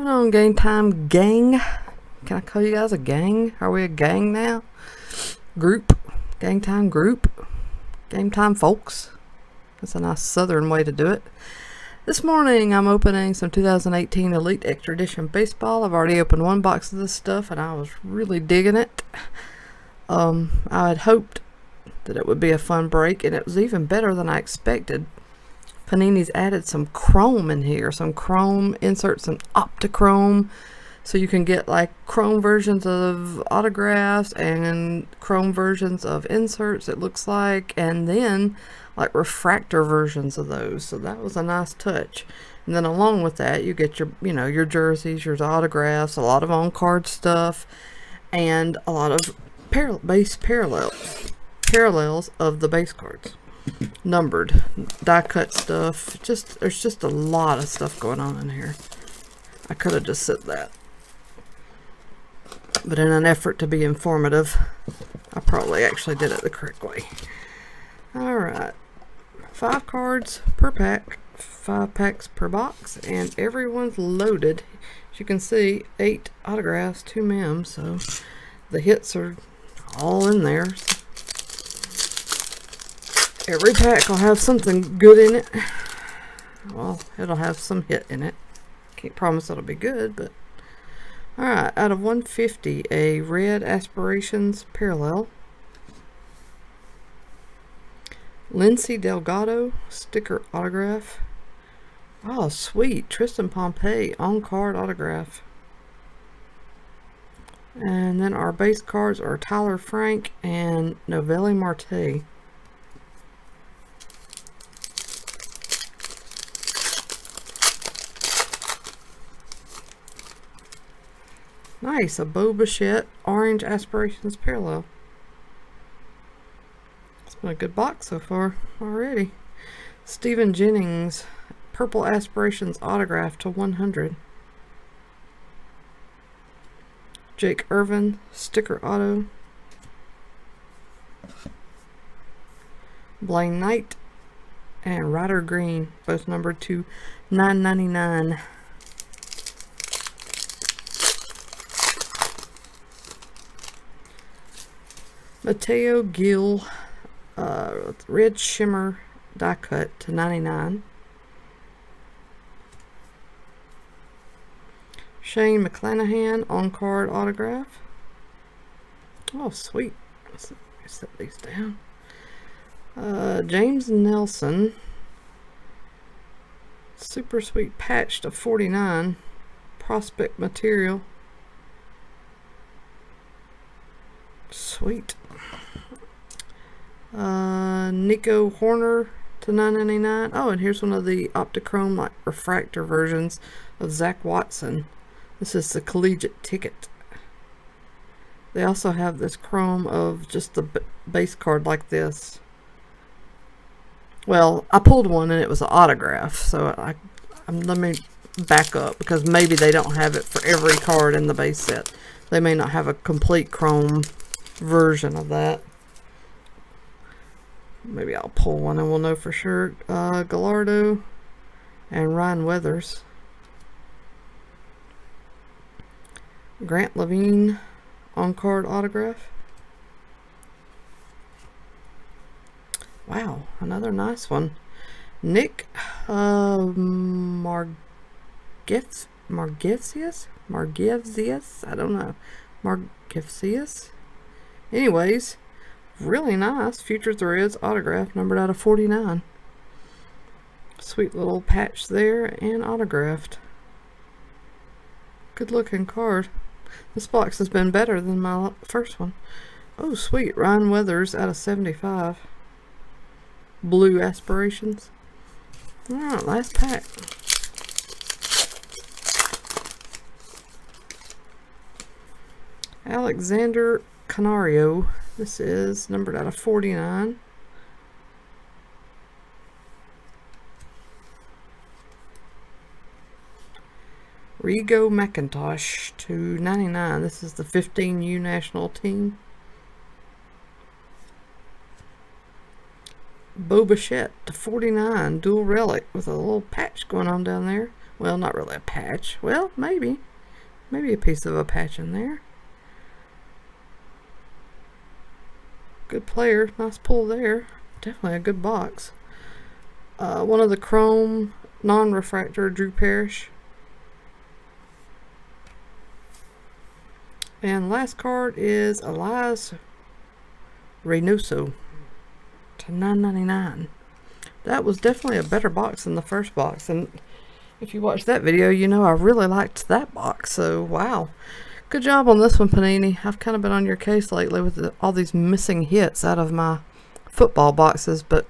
going on, Game Time gang? Can I call you guys a gang? Are we a gang now? Group? Gang Time group? Game Time folks? That's a nice southern way to do it. This morning I'm opening some 2018 Elite Extra Edition Baseball. I've already opened one box of this stuff and I was really digging it. I had hoped that it would be a fun break, and it was even better than I expected. Panini's added some chrome in here, some chrome inserts, some Optichrome, so you can get like chrome versions of autographs and chrome versions of inserts, it looks like, and then like refractor versions of those. So that was a nice touch. And then along with that, you get your, your jerseys, your autographs, a lot of on-card stuff, and a lot of base parallels of the base cards. Numbered, die cut stuff. There's just a lot of stuff going on in here. I could have just said that, but in an effort to be informative, I probably actually did it the correct way. Alright, 5 cards per pack, 5 packs per box, and everyone's loaded. As you can see, 8 autographs, 2 mems, so the hits are all in there. Every pack will have something good in it. Well, it'll have some hit in it. Can't promise it'll be good, but... Alright, out of 150, a red Aspirations Parallel. Lindsey Delgado sticker autograph. Oh, sweet. Tristan Pompey on-card autograph. And then our base cards are Tyler Frank and Noelvi Marte. Nice, a Bo Bichette Orange Aspirations Parallel. It's been a good box so far already. Stephen Jennings Purple Aspirations Autograph to 100. Jake Irvin Sticker Auto. Blaine Knight and Ryder Green, both numbered to 999. Mateo Gil Red Shimmer die cut to 99. Shane McClanahan on card autograph. Oh, sweet. Let's set these down. James Nelson super sweet patch to 49. Prospect material. Sweet. Nico Horner to 999. Oh, and here's one of the Optichrome like refractor versions of Zach Watson. This is the collegiate ticket. They also have this chrome of just the base card like this. Well, I pulled one and it was an autograph, so let me back up, because maybe they don't have it for every card in the base set. They may not have a complete chrome version of that. Maybe I'll pull one and we'll know for sure. Gallardo and Ryan Weathers. Grant Levine on-card autograph. Wow, another nice one. Nick Margevzius? I don't know. Margevzius? Anyways, really nice. Future Threads autograph, numbered out of 49. Sweet little patch there and autographed. Good looking card. This box has been better than my first one. Oh, sweet. Ryan Weathers out of 75. Blue Aspirations. Alright, last pack. Alexander Canario. This is numbered out of 49. Rigo McIntosh to 99. This is the 15U national team. Bo Bichette to 49. Dual relic with a little patch going on down there. Well, not really a patch. Well, maybe. Maybe a piece of a patch in there. Good player. Nice pull there. Definitely a good box. One of the chrome non-refractor Drew Parrish. And last card is Elias Reynoso to $9.99. That was definitely a better box than the first box. And if you watched that video, you know I really liked that box. So, wow. Good job on this one, Panini. I've kind of been on your case lately with all these missing hits out of my football boxes. But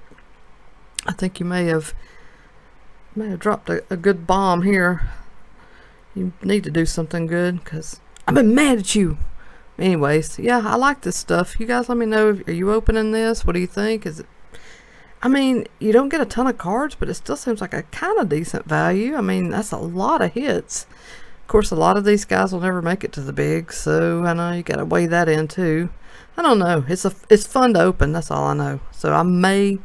I think you may have dropped a good bomb here. You need to do something good because I've been mad at you. Anyways, yeah, I like this stuff. You guys let me know. Are you opening this? What do you think? Is it? I mean, you don't get a ton of cards, but it still seems like a kind of decent value. I mean, that's a lot of hits. Of course, a lot of these guys will never make it to the big, so I know you got to weigh that in too. I don't know. It's fun to open. That's all I know. So I may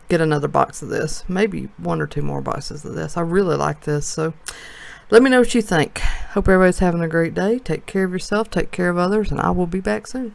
get another box of this. Maybe 1 or 2 more boxes of this. I really like this. So let me know what you think. Hope everybody's having a great day. Take care of yourself. Take care of others. And I will be back soon.